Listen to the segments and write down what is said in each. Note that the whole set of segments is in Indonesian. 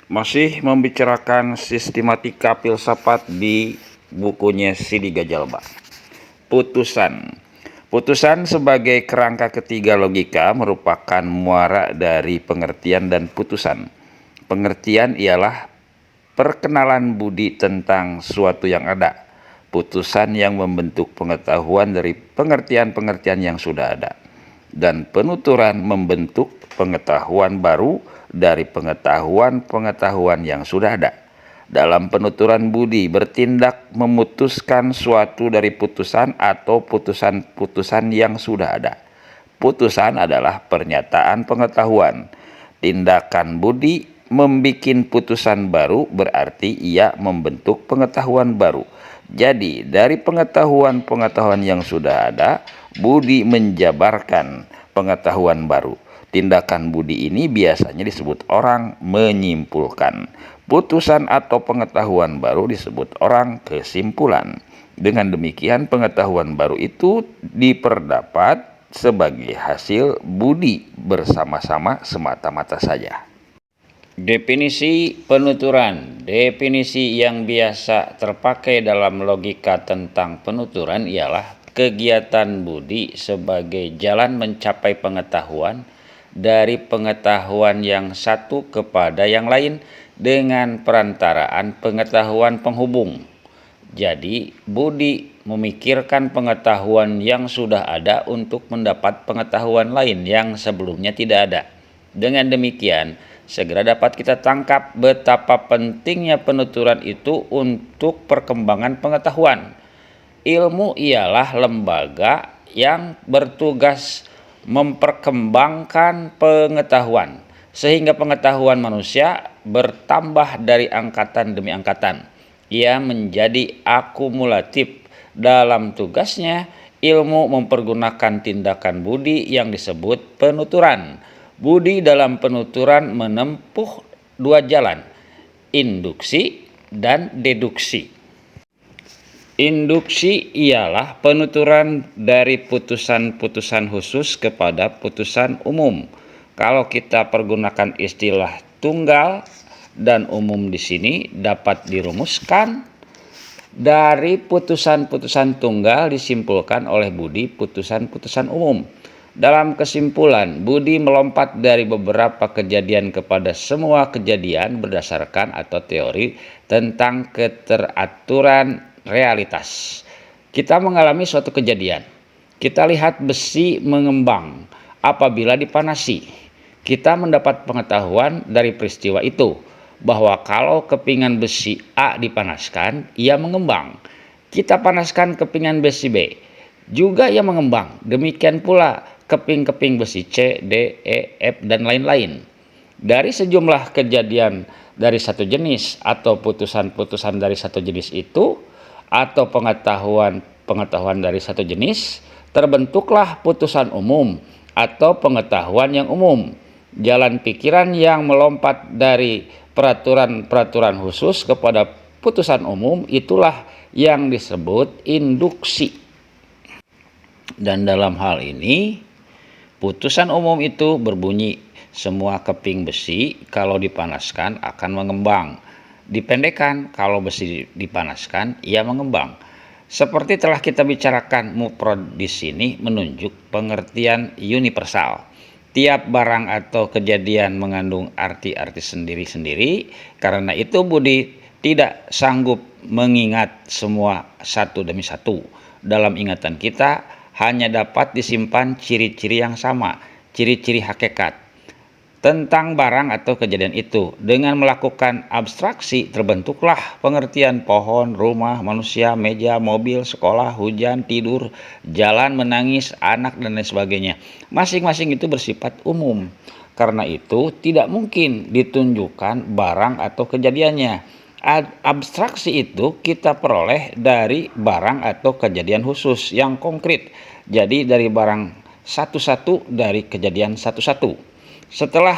Masih membicarakan sistematika filsafat di bukunya Sidi Gajalba. Putusan sebagai kerangka ketiga logika merupakan muara dari pengertian dan putusan. Pengertian ialah perkenalan budi tentang suatu yang ada. Putusan yang membentuk pengetahuan dari pengertian-pengertian yang sudah ada. Dan penuturan membentuk pengetahuan baru dari pengetahuan-pengetahuan yang sudah ada. Dalam penuturan budi bertindak memutuskan suatu dari putusan atau putusan-putusan yang sudah ada. Putusan adalah pernyataan pengetahuan. Tindakan budi membikin putusan baru berarti ia membentuk pengetahuan baru. Jadi dari pengetahuan-pengetahuan yang sudah ada, budi menjabarkan pengetahuan baru. Tindakan budi ini biasanya disebut orang menyimpulkan. Putusan atau pengetahuan baru disebut orang kesimpulan. Dengan demikian pengetahuan baru itu diperdapat sebagai hasil budi bersama-sama semata-mata saja. Definisi penuturan. Definisi yang biasa terpakai dalam logika tentang penuturan ialah kegiatan budi sebagai jalan mencapai pengetahuan dari pengetahuan yang satu kepada yang lain dengan perantaraan pengetahuan penghubung. Jadi, budi memikirkan pengetahuan yang sudah ada untuk mendapat pengetahuan lain yang sebelumnya tidak ada. Dengan demikian, segera dapat kita tangkap betapa pentingnya penuturan itu untuk perkembangan pengetahuan. Ilmu ialah lembaga yang bertugas memperkembangkan pengetahuan, sehingga pengetahuan manusia bertambah dari angkatan demi angkatan. Ia menjadi akumulatif. Dalam tugasnya, ilmu mempergunakan tindakan budi yang disebut penuturan. Budi dalam penuturan menempuh dua jalan, induksi dan deduksi. Induksi ialah penuturan dari putusan-putusan khusus kepada putusan umum. Kalau kita pergunakan istilah tunggal dan umum di sini dapat dirumuskan dari putusan-putusan tunggal disimpulkan oleh budi putusan-putusan umum. Dalam kesimpulan, budi melompat dari beberapa kejadian kepada semua kejadian berdasarkan atau teori tentang keteraturan realitas. Kita mengalami suatu kejadian. Kita lihat besi mengembang apabila dipanasi. Kita mendapat pengetahuan dari peristiwa itu bahwa kalau kepingan besi A dipanaskan, ia mengembang. Kita panaskan kepingan besi B, juga ia mengembang. Demikian pula keping-keping besi C, D, E, F, dan lain-lain. Dari sejumlah kejadian dari satu jenis atau putusan-putusan dari satu jenis itu, atau pengetahuan dari satu jenis, terbentuklah putusan umum atau pengetahuan yang umum. Jalan pikiran yang melompat dari peraturan-peraturan khusus kepada putusan umum itulah yang disebut induksi. Dan dalam hal ini, putusan umum itu berbunyi semua keping besi kalau dipanaskan akan mengembang. Dipendekkan, kalau besi dipanaskan ia mengembang. Seperti telah kita bicarakan, mufrad di sini menunjuk pengertian universal. Tiap barang atau kejadian mengandung arti-arti sendiri-sendiri. Karena itu budi tidak sanggup mengingat semua satu demi satu. Dalam ingatan kita hanya dapat disimpan ciri-ciri yang sama, ciri-ciri hakikat tentang barang atau kejadian itu. Dengan melakukan abstraksi terbentuklah pengertian pohon, rumah, manusia, meja, mobil, sekolah, hujan, tidur, jalan, menangis, anak, dan lain sebagainya. Masing-masing itu bersifat umum. Karena itu tidak mungkin ditunjukkan barang atau kejadiannya. Abstraksi itu kita peroleh dari barang atau kejadian khusus yang konkret. Jadi dari barang satu-satu, dari kejadian satu-satu. Setelah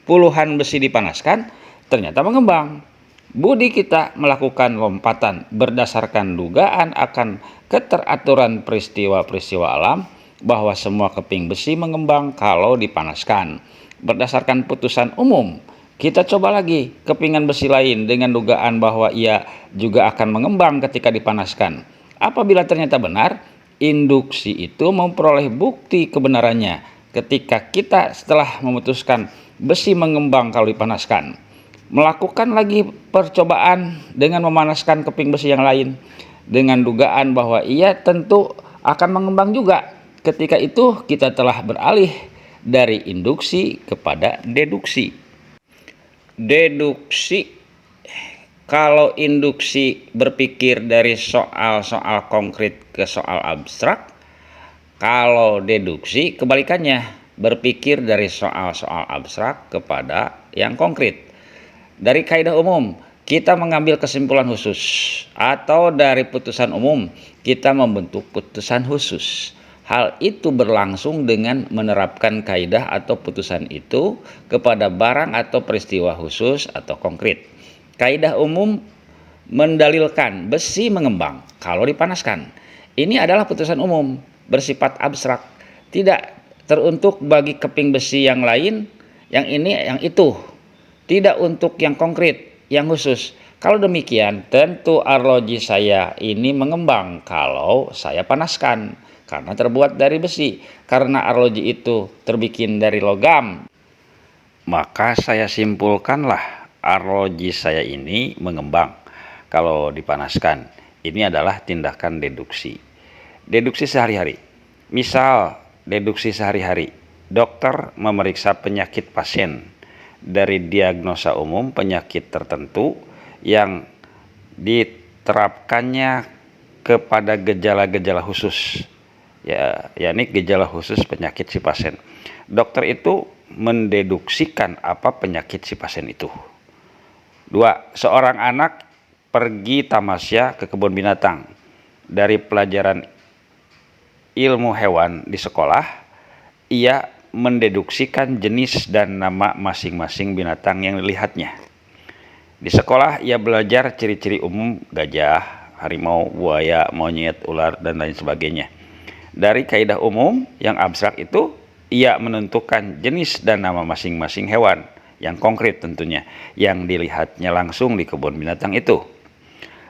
puluhan besi dipanaskan, ternyata mengembang. Budi kita melakukan lompatan berdasarkan dugaan akan keteraturan peristiwa-peristiwa alam bahwa semua keping besi mengembang kalau dipanaskan. Berdasarkan putusan umum, Kita coba lagi kepingan besi lain dengan dugaan bahwa ia juga akan mengembang ketika dipanaskan. Apabila ternyata benar, induksi itu memperoleh bukti kebenarannya ketika kita setelah memutuskan besi mengembang kalau dipanaskan. Melakukan lagi percobaan dengan memanaskan keping besi yang lain dengan dugaan bahwa ia tentu akan mengembang juga. Ketika itu kita telah beralih dari induksi kepada deduksi. Deduksi, kalau induksi berpikir dari soal-soal konkret ke soal abstrak, kalau deduksi kebalikannya, berpikir dari soal-soal abstrak kepada yang konkret. Dari kaidah umum kita mengambil kesimpulan khusus, atau dari putusan umum kita membentuk putusan khusus. Hal itu berlangsung dengan menerapkan kaidah atau putusan itu kepada barang atau peristiwa khusus atau konkret. Kaidah umum mendalilkan besi mengembang kalau dipanaskan. Ini adalah putusan umum bersifat abstrak, tidak teruntuk bagi keping besi yang lain, yang ini, yang itu, tidak untuk yang konkret, yang khusus. Kalau demikian, tentu arloji saya ini mengembang kalau saya panaskan, karena terbuat dari besi. Karena arloji itu terbikin dari logam, maka saya simpulkanlah arloji saya ini mengembang kalau dipanaskan. Ini adalah tindakan deduksi. Deduksi sehari-hari. Misal, deduksi sehari-hari. Dokter memeriksa penyakit pasien dari diagnosa umum penyakit tertentu yang diterapkannya kepada gejala-gejala khusus, yakni gejala khusus penyakit si pasien. Dokter itu mendeduksikan apa penyakit si pasien itu. 2. Seorang anak pergi tamasya ke kebun binatang. Dari pelajaran ilmu hewan di sekolah, ia mendeduksikan jenis dan nama masing-masing binatang yang dilihatnya. Di sekolah ia belajar ciri-ciri umum gajah, harimau, buaya, monyet, ular, dan lain sebagainya. Dari kaidah umum yang abstrak itu, ia menentukan jenis dan nama masing-masing hewan yang konkret tentunya, yang dilihatnya langsung di kebun binatang itu.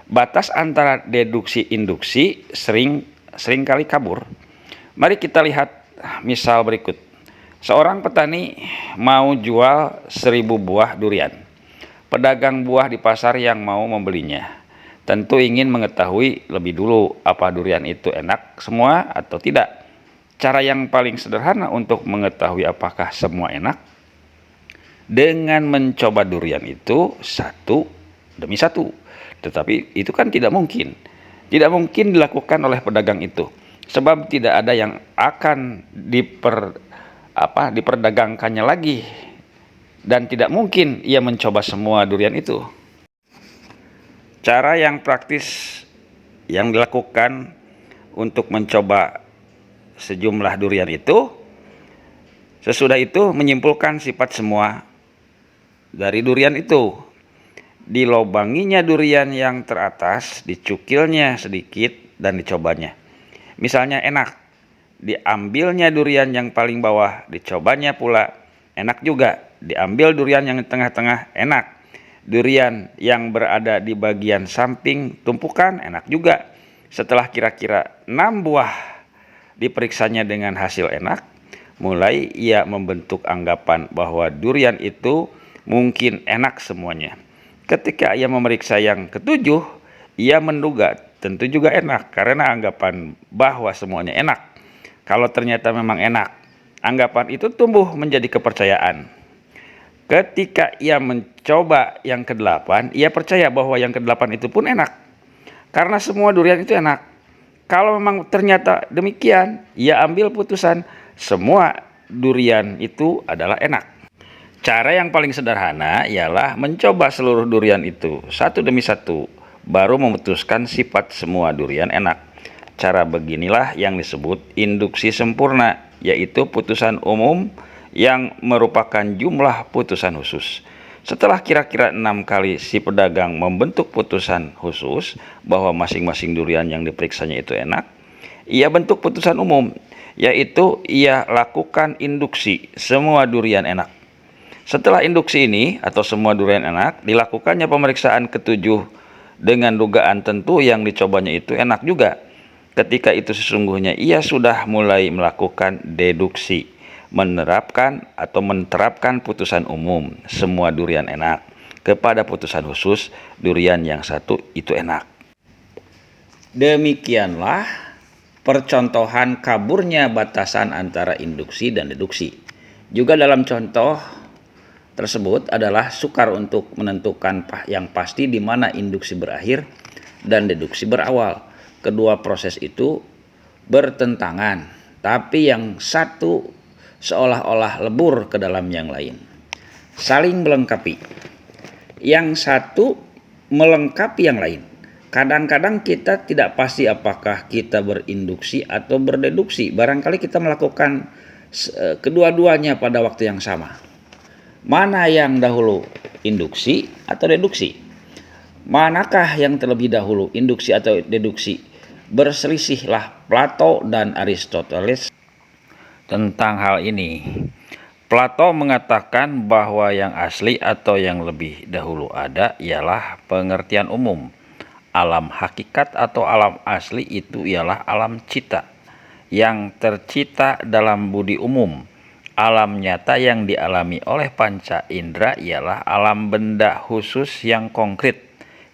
Batas antara deduksi induksi seringkali kabur. Mari kita lihat misal berikut. Seorang petani mau jual 1000 buah durian. Pedagang buah di pasar yang mau membelinya tentu ingin mengetahui lebih dulu apa durian itu enak semua atau tidak. Cara yang paling sederhana untuk mengetahui apakah semua enak, dengan mencoba durian itu satu demi satu. Tetapi itu kan tidak mungkin. Tidak mungkin dilakukan oleh pedagang itu. Sebab tidak ada yang akan diperdagangkannya lagi. Dan tidak mungkin ia mencoba semua durian itu. Cara yang praktis yang dilakukan untuk mencoba sejumlah durian itu, sesudah itu menyimpulkan sifat semua dari durian itu. Dilobanginya durian yang teratas, dicukilnya sedikit dan dicobanya. Misalnya enak, diambilnya durian yang paling bawah, dicobanya pula, enak juga. Diambil durian yang di tengah-tengah, enak. Durian yang berada di bagian samping tumpukan, enak juga. Setelah kira-kira 6 buah diperiksanya dengan hasil enak, mulai ia membentuk anggapan bahwa durian itu mungkin enak semuanya. Ketika ia memeriksa yang ketujuh, ia menduga tentu juga enak karena anggapan bahwa semuanya enak. Kalau ternyata memang enak, anggapan itu tumbuh menjadi kepercayaan. Ketika ia mencoba yang ke-8, ia percaya bahwa yang ke-8 itu pun enak. Karena semua durian itu enak. Kalau memang ternyata demikian, ia ambil putusan semua durian itu adalah enak. Cara yang paling sederhana ialah mencoba seluruh durian itu satu demi satu, baru memutuskan sifat semua durian enak. Cara beginilah yang disebut induksi sempurna, yaitu putusan umum yang merupakan jumlah putusan khusus. Setelah kira-kira 6 kali si pedagang membentuk putusan khusus bahwa masing-masing durian yang diperiksanya itu enak, ia bentuk putusan umum, yaitu ia lakukan induksi semua durian enak. Setelah induksi ini atau semua durian enak, dilakukannya pemeriksaan ketujuh dengan dugaan tentu yang dicobanya itu enak juga. Ketika itu sesungguhnya ia sudah mulai melakukan deduksi, menerapkan putusan umum, semua durian enak, kepada putusan khusus, durian yang satu itu enak. Demikianlah percontohan kaburnya batasan antara induksi dan deduksi. Juga dalam contoh tersebut adalah sukar untuk menentukan yang pasti di mana induksi berakhir dan deduksi berawal. Kedua proses itu bertentangan, tapi yang satu seolah-olah lebur ke dalam yang lain, saling melengkapi. Yang satu melengkapi yang lain. Kadang-kadang kita tidak pasti apakah kita berinduksi atau berdeduksi. Barangkali kita melakukan kedua-duanya pada waktu yang sama. Mana yang dahulu, induksi atau deduksi? Manakah yang terlebih dahulu, induksi atau deduksi? Berselisihlah Plato dan Aristoteles tentang hal ini. Plato mengatakan bahwa yang asli atau yang lebih dahulu ada ialah pengertian umum. Alam hakikat atau alam asli itu ialah alam cita yang tercita dalam budi umum. Alam nyata yang dialami oleh panca indera ialah alam benda khusus yang konkret,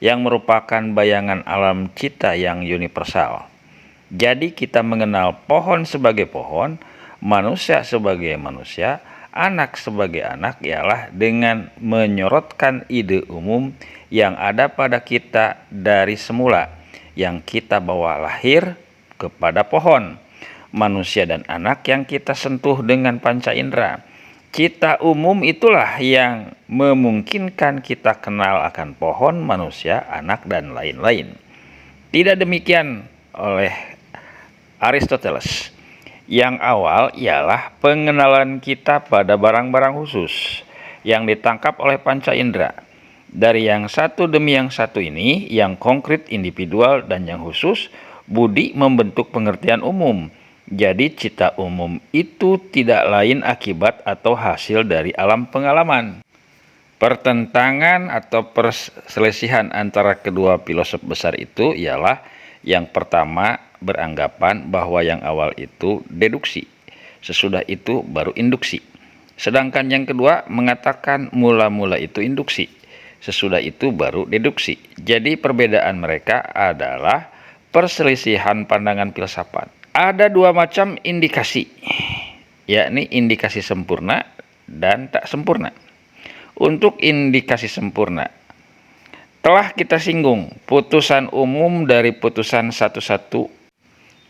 yang merupakan bayangan alam cita yang universal. Jadi kita mengenal pohon sebagai pohon, manusia sebagai manusia, anak sebagai anak ialah dengan menyorotkan ide umum yang ada pada kita dari semula, yang kita bawa lahir kepada pohon, manusia dan anak yang kita sentuh dengan panca indera. Cita umum itulah yang memungkinkan kita kenal akan pohon, manusia, anak, dan lain-lain. Tidak demikian oleh Aristoteles. Yang awal ialah pengenalan kita pada barang-barang khusus yang ditangkap oleh panca indera. Dari yang satu demi yang satu ini, yang konkret, individual, dan yang khusus, budi membentuk pengertian umum. Jadi cita umum itu tidak lain akibat atau hasil dari alam pengalaman. Pertentangan atau perselisihan antara kedua filosof besar itu ialah yang pertama beranggapan bahwa yang awal itu deduksi, sesudah itu baru induksi. Sedangkan yang kedua mengatakan mula-mula itu induksi, sesudah itu baru deduksi. Jadi perbedaan mereka adalah perselisihan pandangan filsafat. Ada dua macam indikasi, yakni indikasi sempurna dan tak sempurna. Untuk indikasi sempurna, telah kita singgung putusan umum dari putusan satu-satu.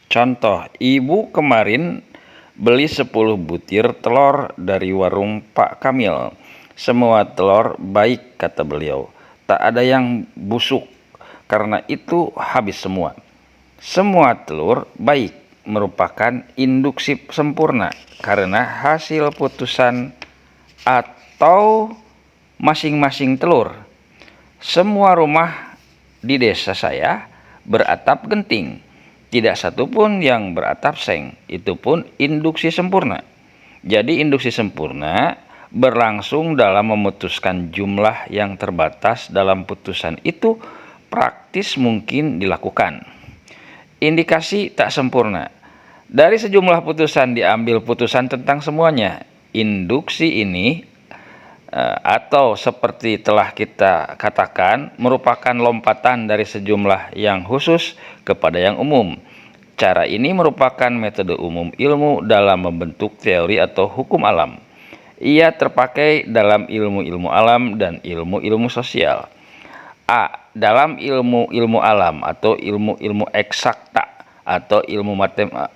Contoh, ibu kemarin beli 10 butir telur dari warung Pak Kamil. Semua telur baik, kata beliau. Tak ada yang busuk, karena itu habis semua. Semua telur baik merupakan induksi sempurna karena hasil putusan atau masing-masing telur. Semua rumah di desa saya beratap genting, tidak satupun yang beratap seng. Itu pun induksi sempurna. Jadi induksi sempurna berlangsung dalam memutuskan jumlah yang terbatas dalam putusan itu praktis mungkin dilakukan. Indikasi tak sempurna. Dari sejumlah putusan diambil putusan tentang semuanya. Induksi ini atau seperti telah kita katakan merupakan lompatan dari sejumlah yang khusus kepada yang umum. Cara ini merupakan metode umum ilmu dalam membentuk teori atau hukum alam. Ia terpakai dalam ilmu-ilmu alam dan ilmu-ilmu sosial. A. Dalam ilmu-ilmu alam atau ilmu-ilmu eksakta atau ilmu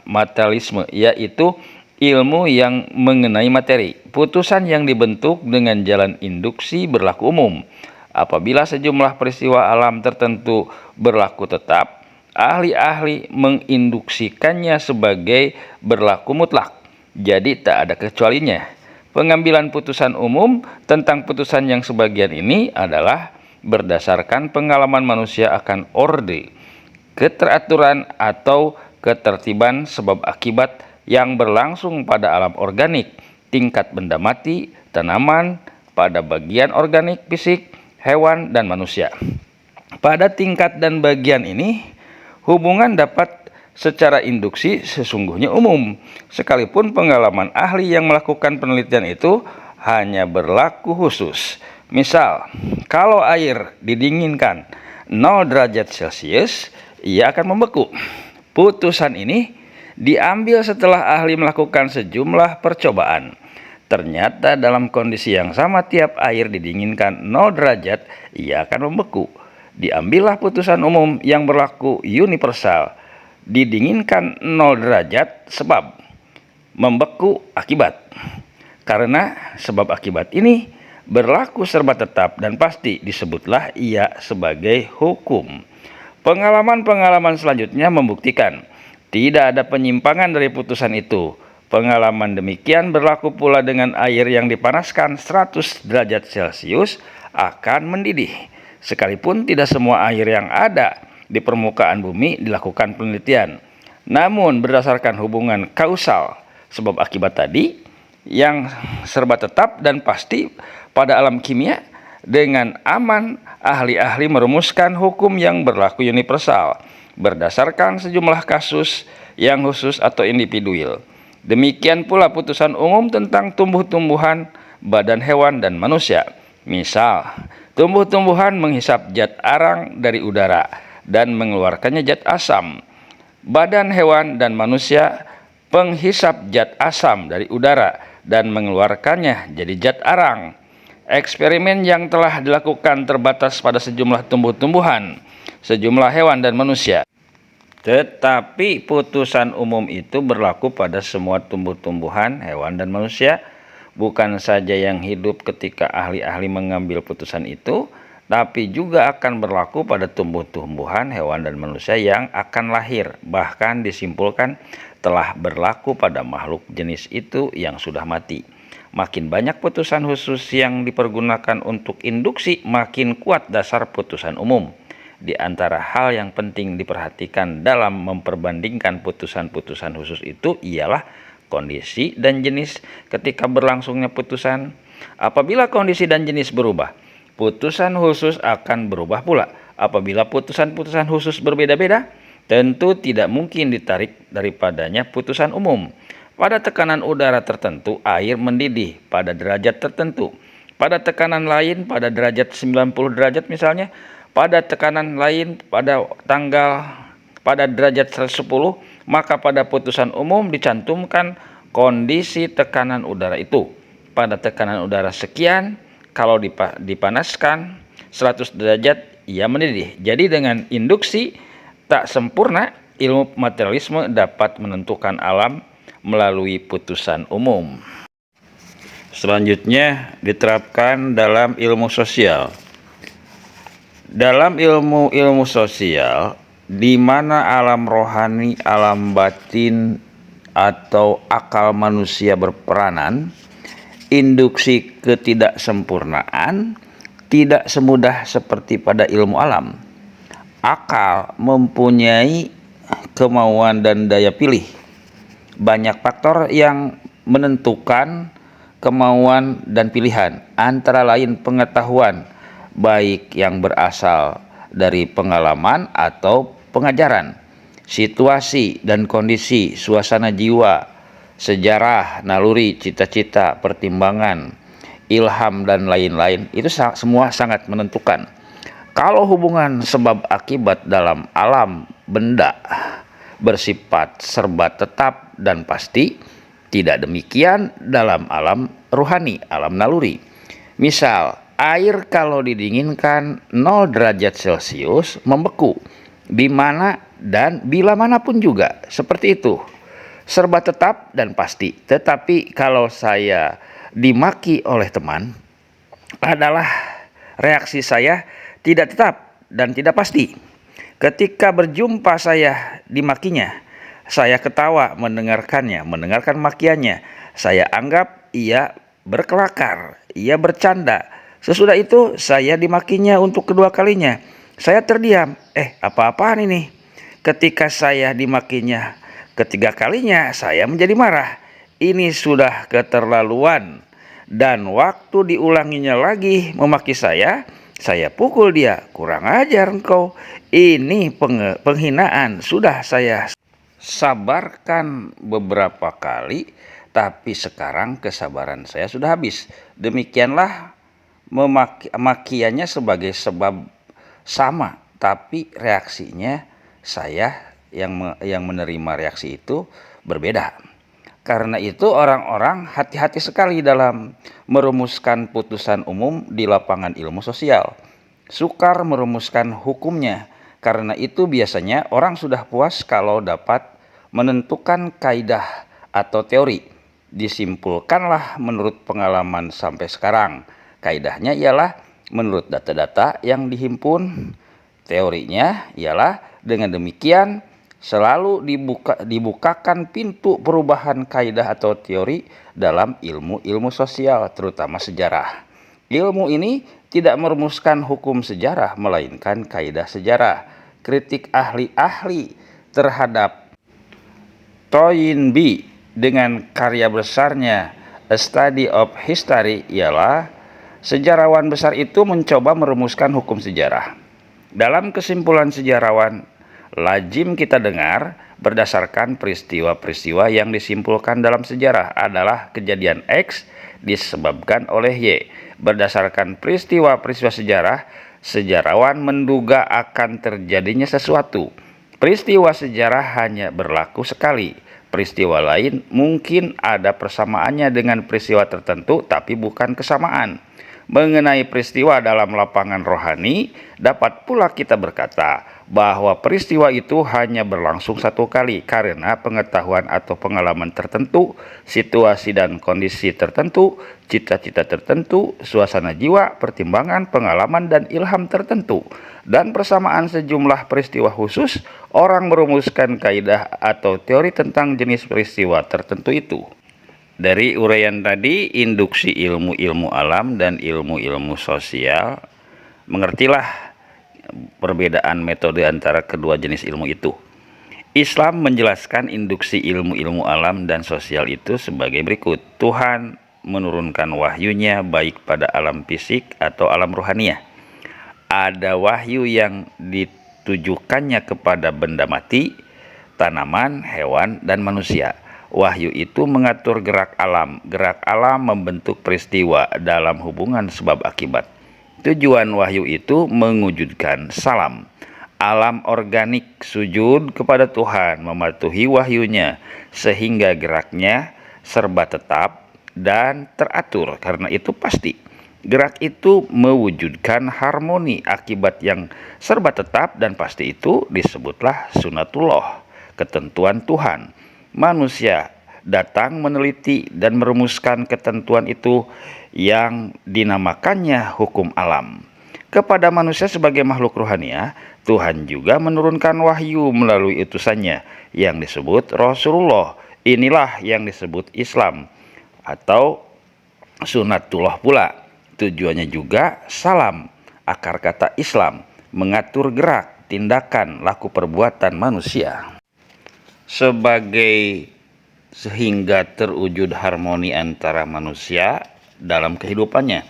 materialisme, yaitu ilmu yang mengenai materi. Putusan yang dibentuk dengan jalan induksi berlaku umum. Apabila sejumlah peristiwa alam tertentu berlaku tetap, ahli-ahli menginduksikannya sebagai berlaku mutlak. Jadi tak ada kecualinya. Pengambilan putusan umum tentang putusan yang sebagian ini adalah berdasarkan pengalaman manusia akan orde, keteraturan atau ketertiban sebab akibat yang berlangsung pada alam organik, tingkat benda mati, tanaman, pada bagian organik fisik hewan dan manusia. Pada tingkat dan bagian ini, hubungan dapat secara induksi sesungguhnya umum, sekalipun pengalaman ahli yang melakukan penelitian itu hanya berlaku khusus. Misal, kalau air didinginkan 0 derajat Celcius, ia akan membeku. Putusan ini diambil setelah ahli melakukan sejumlah percobaan. Ternyata dalam kondisi yang sama tiap air didinginkan 0 derajat, ia akan membeku. Diambillah putusan umum yang berlaku universal. Didinginkan 0 derajat sebab, membeku akibat. Karena sebab akibat ini berlaku serba tetap dan pasti, disebutlah ia sebagai hukum. Pengalaman-pengalaman selanjutnya membuktikan tidak ada penyimpangan dari putusan itu. Pengalaman demikian berlaku pula dengan air yang dipanaskan 100 derajat Celcius akan mendidih. Sekalipun tidak semua air yang ada di permukaan bumi dilakukan penelitian. Namun berdasarkan hubungan kausal sebab akibat tadi yang serba tetap dan pasti pada alam kimia, dengan aman ahli-ahli merumuskan hukum yang berlaku universal berdasarkan sejumlah kasus yang khusus atau individual. Demikian pula putusan umum tentang tumbuh-tumbuhan, badan hewan dan manusia. Misal, tumbuh-tumbuhan menghisap zat arang dari udara dan mengeluarkannya zat asam. Badan hewan dan manusia penghisap zat asam dari udara dan mengeluarkannya jadi zat arang. Eksperimen yang telah dilakukan terbatas pada sejumlah tumbuh-tumbuhan, sejumlah hewan dan manusia. Tetapi putusan umum itu berlaku pada semua tumbuh-tumbuhan, hewan dan manusia, bukan saja yang hidup ketika ahli-ahli mengambil putusan itu, tapi juga akan berlaku pada tumbuh-tumbuhan, hewan dan manusia yang akan lahir, bahkan disimpulkan telah berlaku pada makhluk jenis itu yang sudah mati. Makin banyak putusan khusus yang dipergunakan untuk induksi, makin kuat dasar putusan umum. Di antara hal yang penting diperhatikan dalam memperbandingkan putusan-putusan khusus itu ialah kondisi dan jenis ketika berlangsungnya putusan. Apabila kondisi dan jenis berubah, putusan khusus akan berubah pula. Apabila putusan-putusan khusus berbeda-beda, tentu tidak mungkin ditarik daripadanya putusan umum. Pada tekanan udara tertentu, air mendidih pada derajat tertentu. Pada tekanan lain, pada derajat 90 derajat misalnya, pada tekanan lain pada derajat 110, maka pada putusan umum dicantumkan kondisi tekanan udara itu. Pada tekanan udara sekian, kalau dipanaskan 100 derajat, ia mendidih. Jadi dengan induksi tak sempurna, ilmu materialisme dapat menentukan alam melalui putusan umum. Selanjutnya diterapkan dalam ilmu sosial. Dalam ilmu sosial, di mana alam rohani, alam batin, atau akal manusia berperanan, induksi ketidaksempurnaan tidak semudah seperti pada ilmu alam. Akal mempunyai kemauan dan daya pilih. Banyak faktor yang menentukan kemauan dan pilihan, antara lain pengetahuan, baik yang berasal dari pengalaman atau pengajaran, situasi dan kondisi, suasana jiwa, sejarah, naluri, cita-cita, pertimbangan, ilham, dan lain-lain. Itu semua sangat menentukan. Kalau hubungan sebab akibat dalam alam benda bersifat serba tetap dan pasti, tidak demikian dalam alam ruhani, alam naluri. Misal, air kalau didinginkan 0 derajat Celcius membeku, di mana dan bila manapun juga, seperti itu. Serba tetap dan pasti. Tetapi kalau saya dimaki oleh teman, adalah reaksi saya tidak tetap dan tidak pasti. Ketika berjumpa saya dimakinya, saya ketawa mendengarkan makiannya. Saya anggap ia berkelakar, ia bercanda. Sesudah itu saya dimakinya untuk kedua kalinya. Saya terdiam. Apa-apaan ini? Ketika saya dimakinya ketiga kalinya, saya menjadi marah. Ini sudah keterlaluan. Dan waktu diulanginya lagi memaki saya pukul dia. Kurang ajar engkau, ini penghinaan. Sudah saya sabarkan beberapa kali, tapi sekarang kesabaran saya sudah habis. Demikianlah makiannya sebagai sebab sama, tapi reaksinya saya yang menerima reaksi itu berbeda. Karena itu orang-orang hati-hati sekali dalam merumuskan putusan umum di lapangan ilmu sosial. Sukar merumuskan hukumnya. Karena itu biasanya orang sudah puas kalau dapat menentukan kaidah atau teori. Disimpulkanlah menurut pengalaman sampai sekarang. Kaidahnya ialah menurut data-data yang dihimpun. Teorinya ialah dengan demikian selalu dibukakan pintu perubahan kaidah atau teori dalam ilmu-ilmu sosial, terutama sejarah. Ilmu ini tidak merumuskan hukum sejarah, melainkan kaidah sejarah. Kritik ahli-ahli terhadap Toynbee dengan karya besarnya A Study of History ialah sejarawan besar itu mencoba merumuskan hukum sejarah. Dalam kesimpulan sejarawan, lazim kita dengar berdasarkan peristiwa-peristiwa yang disimpulkan dalam sejarah adalah kejadian X disebabkan oleh Y. Berdasarkan peristiwa-peristiwa sejarah, sejarawan menduga akan terjadinya sesuatu. Peristiwa sejarah hanya berlaku sekali. Peristiwa lain mungkin ada persamaannya dengan peristiwa tertentu, tapi bukan kesamaan. Mengenai peristiwa dalam lapangan rohani, dapat pula kita berkata bahwa peristiwa itu hanya berlangsung satu kali karena pengetahuan atau pengalaman tertentu, situasi dan kondisi tertentu, cita-cita tertentu, suasana jiwa, pertimbangan, pengalaman, dan ilham tertentu. Dan persamaan sejumlah peristiwa khusus, orang merumuskan kaidah atau teori tentang jenis peristiwa tertentu itu. Dari uraian tadi, induksi ilmu-ilmu alam dan ilmu-ilmu sosial, mengertilah perbedaan metode antara kedua jenis ilmu itu. Islam menjelaskan induksi ilmu-ilmu alam dan sosial itu sebagai berikut. Tuhan menurunkan wahyunya baik pada alam fisik atau alam rohaniah. Ada wahyu yang ditujukannya kepada benda mati, tanaman, hewan, dan manusia. Wahyu itu mengatur gerak alam. Gerak alam membentuk peristiwa dalam hubungan sebab akibat. Tujuan wahyu itu mewujudkan salam. Alam organik sujud kepada Tuhan, mematuhi wahyunya, sehingga geraknya serba tetap dan teratur. Karena itu pasti. Gerak itu mewujudkan harmoni. Akibat yang serba tetap dan pasti itu disebutlah sunatullah, ketentuan Tuhan. Manusia datang meneliti dan merumuskan ketentuan itu yang dinamakannya hukum alam. Kepada manusia sebagai makhluk rohania, Tuhan juga menurunkan wahyu melalui utusannya yang disebut Rasulullah. Inilah yang disebut Islam atau sunatullah pula. Tujuannya juga salam. Akar kata Islam mengatur gerak, tindakan, laku perbuatan manusia. Sehingga terwujud harmoni antara manusia dalam kehidupannya.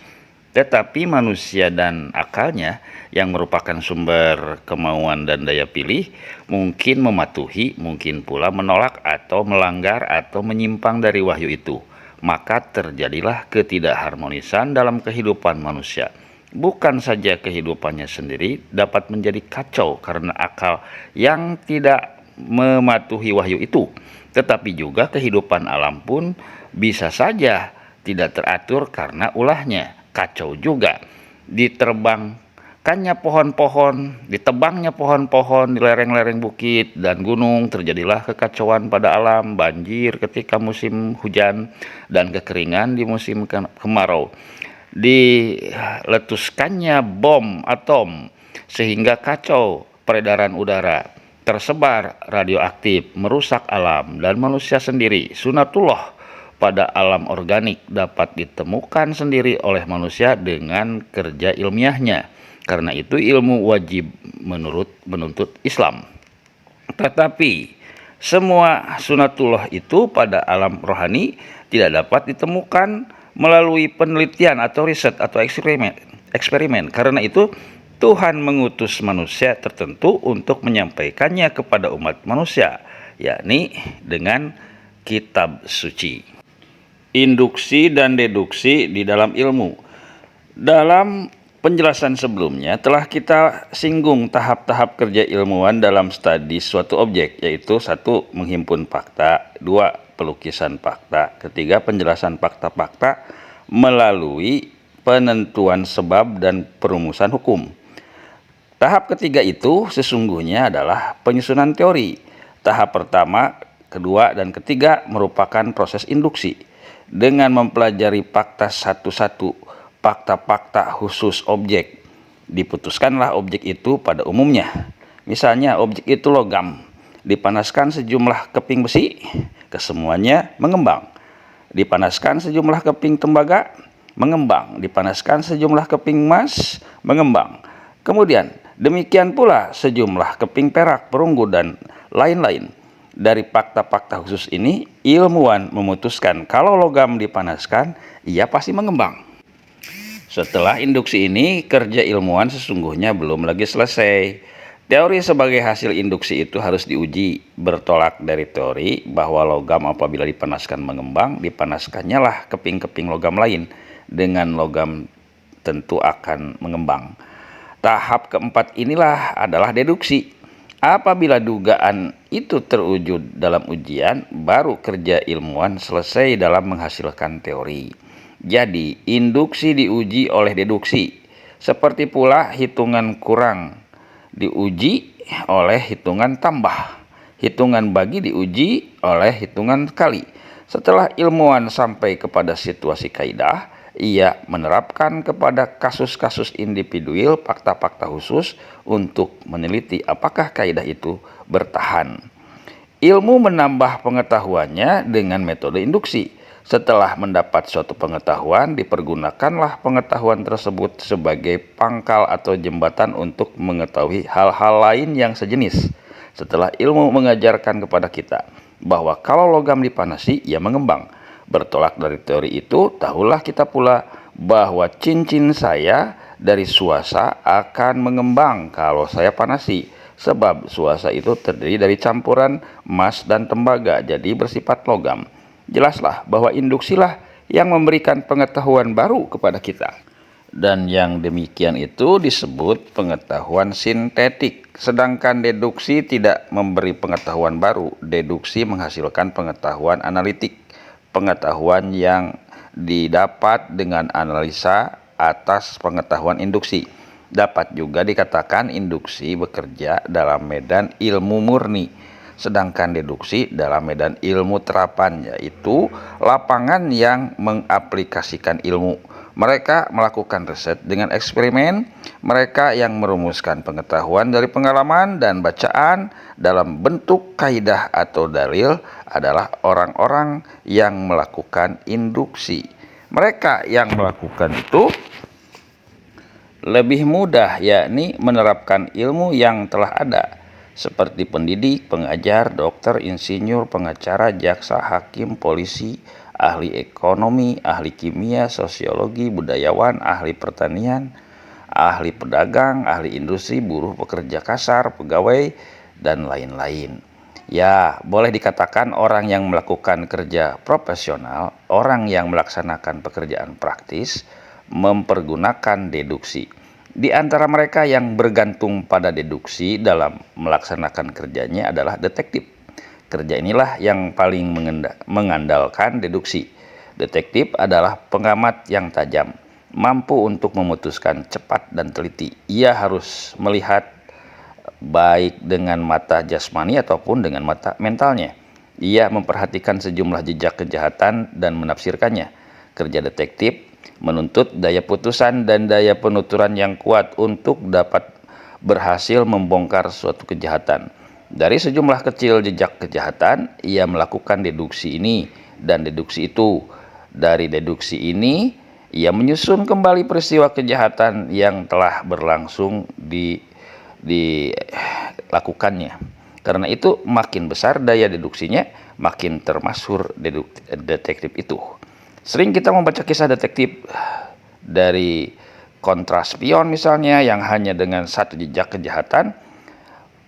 Tetapi manusia dan akalnya yang merupakan sumber kemauan dan daya pilih mungkin mematuhi, mungkin pula menolak atau melanggar atau menyimpang dari wahyu itu. Maka terjadilah ketidakharmonisan dalam kehidupan manusia. Bukan saja kehidupannya sendiri dapat menjadi kacau karena akal yang tidak mematuhi wahyu itu, tetapi juga kehidupan alam pun bisa saja tidak teratur karena ulahnya. Kacau juga. Ditebangnya pohon-pohon di lereng-lereng bukit dan gunung, terjadilah kekacauan pada alam, banjir ketika musim hujan dan kekeringan di musim kemarau. Diletuskannya bom atom sehingga kacau peredaran udara, tersebar radioaktif, merusak alam dan manusia sendiri. Sunatullah pada alam organik dapat ditemukan sendiri oleh manusia dengan kerja ilmiahnya. Karena itu ilmu wajib menuntut Islam. Tetapi semua sunatullah itu pada alam rohani tidak dapat ditemukan melalui penelitian atau riset atau eksperimen. Karena itu Tuhan mengutus manusia tertentu untuk menyampaikannya kepada umat manusia, yakni dengan kitab suci. Induksi dan deduksi di dalam ilmu. Dalam penjelasan sebelumnya telah kita singgung tahap-tahap kerja ilmuwan dalam studi suatu objek, yaitu 1. Menghimpun fakta, 2. Pelukisan fakta, 3. Penjelasan fakta-fakta melalui penentuan sebab dan perumusan hukum. Tahap ketiga itu sesungguhnya adalah penyusunan teori. Tahap pertama, kedua, dan ketiga merupakan proses induksi. Dengan mempelajari fakta satu-satu, fakta-fakta khusus objek, diputuskanlah objek itu pada umumnya. Misalnya objek itu logam, dipanaskan sejumlah keping besi, kesemuanya mengembang. Dipanaskan sejumlah keping tembaga, mengembang. Dipanaskan sejumlah keping emas, mengembang. Kemudian demikian pula sejumlah keping perak, perunggu, dan lain-lain. Dari fakta-fakta khusus ini, ilmuwan memutuskan kalau logam dipanaskan, ia pasti mengembang. Setelah induksi ini, kerja ilmuwan sesungguhnya belum lagi selesai. Teori sebagai hasil induksi itu harus diuji. Bertolak dari teori bahwa logam apabila dipanaskan mengembang, dipanaskannya lah keping-keping logam lain. Dengan logam tentu akan mengembang. Tahap keempat inilah adalah deduksi. Apabila dugaan itu terwujud dalam ujian, baru kerja ilmuwan selesai dalam menghasilkan teori. Jadi, induksi diuji oleh deduksi. Seperti pula hitungan kurang diuji oleh hitungan tambah. Hitungan bagi diuji oleh hitungan kali. Setelah ilmuwan sampai kepada situasi kaidah, ia menerapkan kepada kasus-kasus individual fakta-fakta khusus untuk meneliti apakah kaidah itu bertahan. Ilmu menambah pengetahuannya dengan metode induksi. Setelah mendapat suatu pengetahuan, dipergunakanlah pengetahuan tersebut sebagai pangkal atau jembatan untuk mengetahui hal-hal lain yang sejenis. Setelah ilmu mengajarkan kepada kita bahwa kalau logam dipanasi, ia mengembang. Bertolak dari teori itu, tahulah kita pula bahwa cincin saya dari suasa akan mengembang kalau saya panasi. Sebab suasa itu terdiri dari campuran emas dan tembaga, jadi bersifat logam. Jelaslah bahwa induksilah yang memberikan pengetahuan baru kepada kita. Dan yang demikian itu disebut pengetahuan sintetik. Sedangkan deduksi tidak memberi pengetahuan baru. Deduksi menghasilkan pengetahuan analitik. Pengetahuan yang didapat dengan analisa atas pengetahuan induksi. Dapat juga dikatakan induksi bekerja dalam medan ilmu murni, sedangkan deduksi dalam medan ilmu terapan, yaitu lapangan yang mengaplikasikan ilmu. Mereka melakukan riset dengan eksperimen, mereka yang merumuskan pengetahuan dari pengalaman dan bacaan dalam bentuk kaidah atau dalil adalah orang-orang yang melakukan induksi. Mereka yang melakukan itu lebih mudah, yakni menerapkan ilmu yang telah ada, seperti pendidik, pengajar, dokter, insinyur, pengacara, jaksa, hakim, polisi, ahli ekonomi, ahli kimia, sosiologi, budayawan, ahli pertanian, ahli pedagang, ahli industri, buruh, pekerja kasar, pegawai, dan lain-lain. Ya, boleh dikatakan orang yang melakukan kerja profesional, orang yang melaksanakan pekerjaan praktis, mempergunakan deduksi. Di antara mereka yang bergantung pada deduksi dalam melaksanakan kerjanya adalah detektif. Kerja inilah yang paling mengandalkan deduksi. Detektif adalah pengamat yang tajam, mampu untuk memutuskan cepat dan teliti. Ia harus melihat baik dengan mata jasmani ataupun dengan mata mentalnya. Ia memperhatikan sejumlah jejak kejahatan dan menafsirkannya. Kerja detektif menuntut daya putusan dan daya penuturan yang kuat untuk dapat berhasil membongkar suatu kejahatan. Dari sejumlah kecil jejak kejahatan, ia melakukan deduksi ini dan deduksi itu. Dari deduksi ini, ia menyusun kembali peristiwa kejahatan yang telah berlangsung dilakukannya. Karena itu, makin besar daya deduksinya, makin termasyhur detektif itu. Sering kita membaca kisah detektif dari kontras spion misalnya, yang hanya dengan satu jejak kejahatan,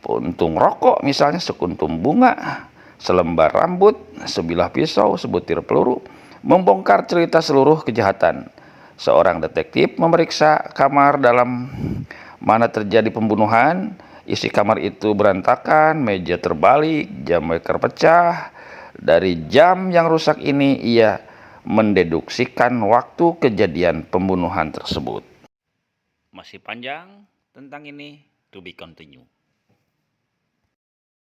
puntung rokok misalnya, sekuntum bunga, selembar rambut, sebilah pisau, sebutir peluru, membongkar cerita seluruh kejahatan. Seorang detektif memeriksa kamar dalam mana terjadi pembunuhan. Isi kamar itu berantakan, meja terbalik, jam beker pecah. Dari jam yang rusak ini ia mendeduksikan waktu kejadian pembunuhan tersebut. Masih panjang tentang ini, to be continue.